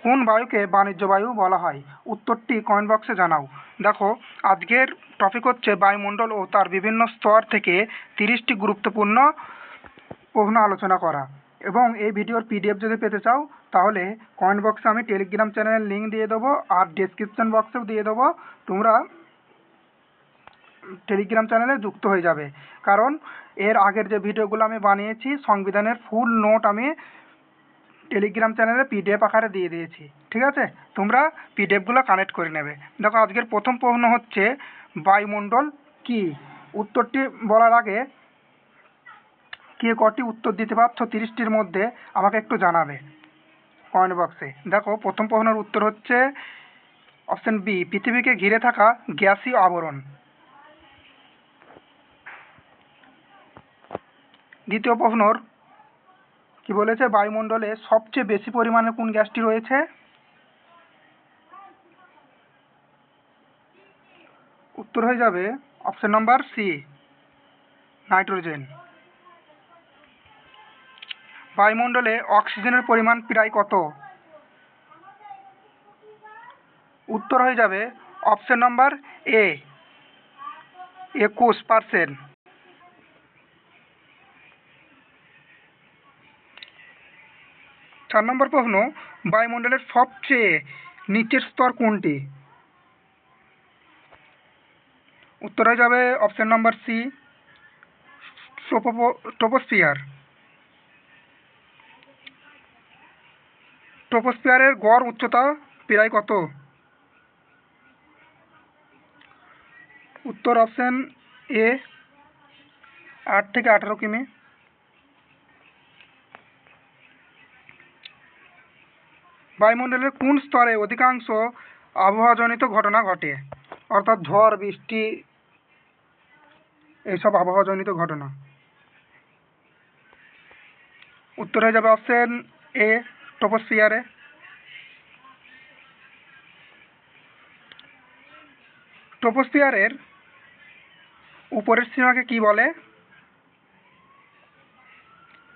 কোন বায়ুকে বাণিজ্য বায়ু বলা হয়? উত্তরটি কমেন্ট বক্সে জানাও। দেখো, আজকের টপিক হচ্ছে বায়ুমণ্ডল ও তার বিভিন্ন স্তর থেকে 30টি গুরুত্বপূর্ণ প্রশ্ন আলোচনা করা। এবং এই ভিডিওর পিডিএফ যদি পেতে চাও তাহলে কমেন্ট বক্সে আমি টেলিগ্রাম চ্যানেলের লিঙ্ক দিয়ে দেবো, আর ডেসক্রিপশন বক্সেও দিয়ে দেবো। তোমরা টেলিগ্রাম চ্যানেলে যুক্ত হয়ে যাবে, কারণ এর আগের যে ভিডিওগুলো আমি বানিয়েছি সংবিধানের ফুল নোট আমি টেলিগ্রাম চ্যানেলে পিডিএফ আকারে দিয়ে দিয়েছি। ঠিক আছে, তোমরা পিডিএফগুলো কানেক্ট করে নেবে। দেখো, আজকের প্রথম প্রশ্ন হচ্ছে বায়ুমণ্ডল কি? উত্তরটি বলার আগে কে কটি উত্তর দিতে পারছো 30টির মধ্যে আমাকে একটু জানাবে কমেন্ট বক্সে। দেখো, প্রথম প্রশ্নের উত্তর হচ্ছে অপশন বি, পৃথিবীকে ঘিরে থাকা গ্যাসীয় আবরণ। দ্বিতীয় প্রশ্নর কি বলেছে, বায়ুমণ্ডলে সবচেয়ে বেশি পরিমাণে কোন গ্যাসটি রয়েছে? উত্তর হয়ে যাবে অপশন নাম্বার সি, নাইট্রোজেন। বায়ুমণ্ডলে অক্সিজেনের পরিমাণ প্রায় কত? উত্তর হয়ে যাবে অপশন নাম্বার এ, 21%। চার নম্বর প্রশ্ন, বায়ুমণ্ডলের সবচেয়ে নিচের স্তর কোনটি? উত্তর হয়ে যাবে অপশন নাম্বার সি, ট্রপোস্ফিয়ার। ট্রপোস্ফিয়ারের গড় উচ্চতা প্রায় কত? উত্তর অপশন এ, 8 থেকে 18 কিমি। বায়ুমণ্ডলের কোন স্তরে অধিকাংশ আবহাওয়াজনিত ঘটনা ঘটে? অর্থাৎ ঝড়, বৃষ্টি, এইসব আবহাওয়াজনিত ঘটনা। উত্তর হয়ে যাবে অপশন এ, ট্রপোস্ফিয়ারে। ট্রপোস্ফিয়ারের উপরের সীমাকে কি বলে?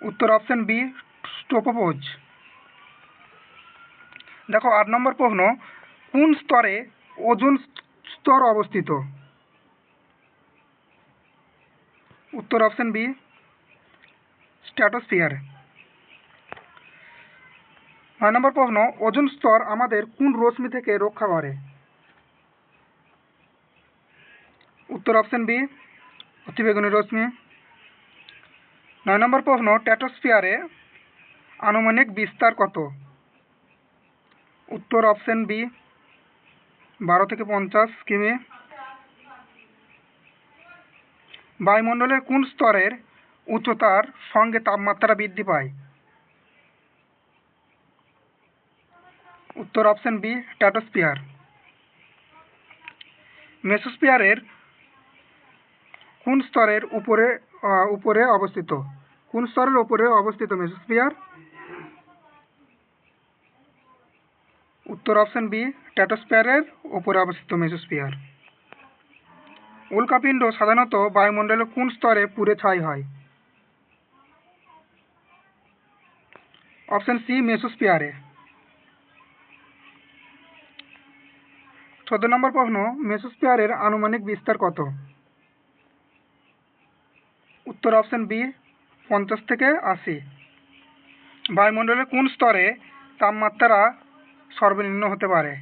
উত্তর অপশন বি, ট্রোপোপোজ। দেখো, 8 নম্বর প্রশ্ন, কোন স্তরে ওজোন স্তর অবস্থিত? উত্তর অপশন বি, স্ট্র্যাটোস্ফিয়ার। 9 নম্বর প্রশ্ন, ওজোন স্তর আমাদের কোন রশ্মি থেকে রক্ষা করে? উত্তর অপশন বি, অতিবেগুনি রশ্মি। 9 নম্বর প্রশ্ন, স্ট্র্যাটোস্ফিয়ারে আনুমানিক বিস্তার কত? উত্তর অপশন বি, 12 থেকে 50 কিমি। বায়ুমণ্ডলের কোন স্তরের উচ্চতার সঙ্গে তাপমাত্রা বৃদ্ধি পায়? উত্তর অপশন বি, স্ট্র্যাটোস্ফিয়ার। মেসোস্ফিয়ারের কোন স্তরের উপরে অবস্থিত? কোন স্তরের উপরে অবস্থিত মেসোস্ফিয়ার? উত্তর অপশন বি, স্ট্র্যাটোস্ফিয়ারের উপরে অবস্থিত মেসোস্ফিয়ার। উল্কাপিণ্ড সাধারণত বায়ুমণ্ডলের কোন স্তরে পুড়ে ছাই হয়? Option C, মেসোস্ফিয়ারে। 14 নম্বর প্রশ্ন, মেসোস্ফিয়ারের আনুমানিক বিস্তার কত? উত্তর অপশন বি, 50 থেকে 80। বায়ুমণ্ডলের কোন স্তরে তাপমাত্রা সর্বনিম্ন হতে পারে?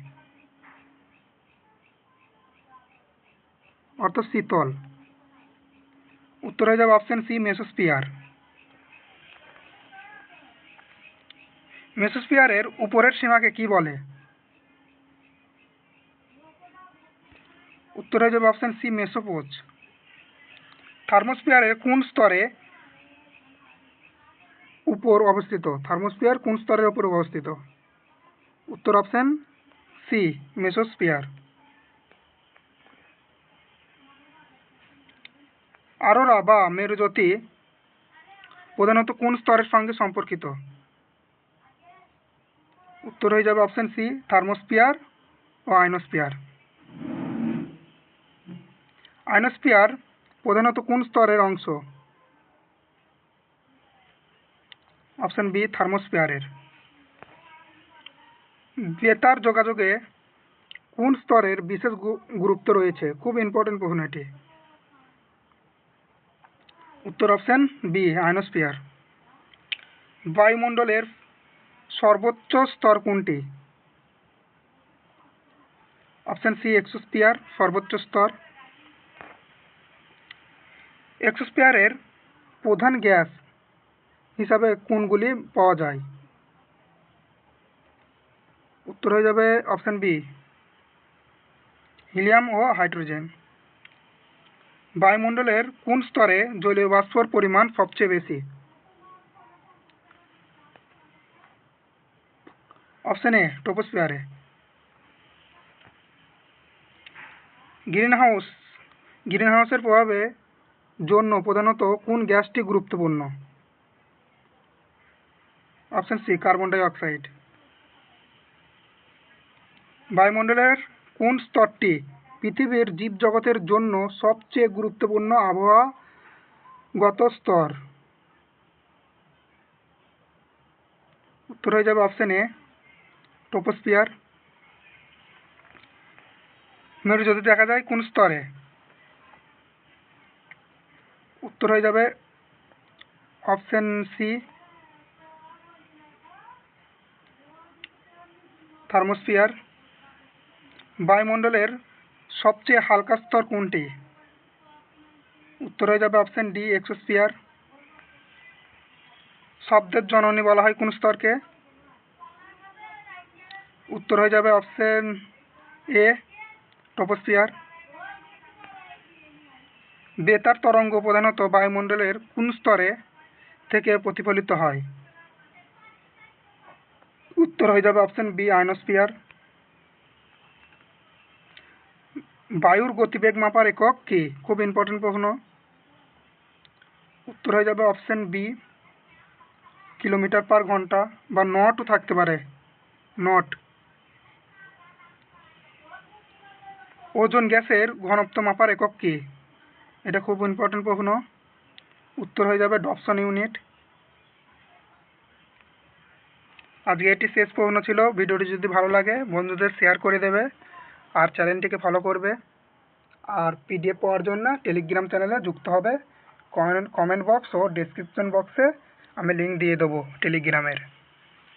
অর্থাৎ শীতল। উত্তর হয়ে যাবে অপশন সি, মেসোস্ফিয়ার। মেসোস্ফিয়ারের উপরের সীমাকে কি বলে? উত্তর হয়ে যাবে অপশন সি, মেসোপোজ। থার্মোস্ফিয়ারের কোন স্তরে উপর অবস্থিত? থার্মোস্ফিয়ার কোন স্তরের উপর অবস্থিত? উত্তর অপশন সি, মেসোস্ফিয়ার। অরোরা বা মেরুজ্যোতি প্রধানত কোন স্তরের সঙ্গে সম্পর্কিত? উত্তর হয়ে যাবে অপশন সি, থার্মোস্ফিয়ার ও আয়নোস্ফিয়ার। আয়নোস্ফিয়ার প্রধানত কোন স্তরের অংশ? অপশন বি, থার্মোস্ফিয়ারের। বেতার যোগাযোগে কোন স্তরের বিশেষ গুরুত্ব রয়েছে? খুব ইম্পর্টেন্ট প্রশ্ন এটি। উত্তর অপশন বি, আয়নোস্ফিয়ার। বায়ুমণ্ডলের সর্বোচ্চ স্তর কোনটি? অপশন সি, এক্সোস্ফিয়ার সর্বোচ্চ স্তর। এক্সোস্ফিয়ারের প্রধান গ্যাস হিসাবে কোনগুলি পাওয়া যায়? উত্তর হয়ে যাবে অপশন বি, হিলিয়াম ও হাইড্রোজেন। বায়ুমণ্ডলের কোন স্তরে জলীয় বাষ্পর পরিমাণ সবচেয়ে বেশি? অপশন এ, ট্রপোস্ফিয়ারে। গ্রিনহাউসের প্রভাবের জন্য প্রধানত কোন গ্যাসটি গুরুত্বপূর্ণ? Option C, carbon dioxide. বায়ুমণ্ডলের কোন স্তরটি পৃথিবীর জীবজগতের জন্য সবচেয়ে গুরুত্বপূর্ণ আবহাওয়াগত স্তর? উত্তর হয়ে যাবে অপশন এ, ট্রপোস্ফিয়ার। মেরুজ্যোতি দেখা যায় কোন স্তরে? উত্তর হয়ে যাবে অপশন সি, থার্মোস্ফিয়ার। বায়ুমণ্ডলের সবচেয়ে হালকা স্তর কোনটি? উত্তর হয়ে যাবে অপশন ডি, এক্সোস্ফিয়ার। শব্দের জননী বলা হয় কোন স্তরকে? উত্তর হয়ে যাবে অপশন এ, ট্রপোস্ফিয়ার। বেতার তরঙ্গ প্রধানত বায়ুমণ্ডলের কোন স্তরে থেকে প্রতিফলিত হয়? উত্তর হয়ে যাবে অপশন বি, আয়নোস্ফিয়ার। বায়ুর গতিবেগ মাপার একক কি? খুব ইম্পর্টেন্ট প্রশ্ন। উত্তর হয়ে যাবে অপশন বি, কিলোমিটার পার ঘন্টা, বা নটও থাকতে পারে, নট। ওজোন গ্যাসের ঘনত্ব মাপার একক কি? এটা খুব ইম্পর্টেন্ট প্রশ্ন। উত্তর হয়ে যাবে ডপসন ইউনিট। আজকে এটি শেষ প্রশ্ন ছিল। ভিডিওটি যদি ভালো লাগে বন্ধুদের শেয়ার করে দেবে, আর চ্যানেলটিকে ফলো করবে। আর পিডিএফ পাওয়ার জন্য টেলিগ্রাম চ্যানেলে যুক্ত হবে। কমেন্ট বক্স ও ডেসক্রিপশন বক্সে আমি লিঙ্ক দিয়ে দেবো টেলিগ্রামের।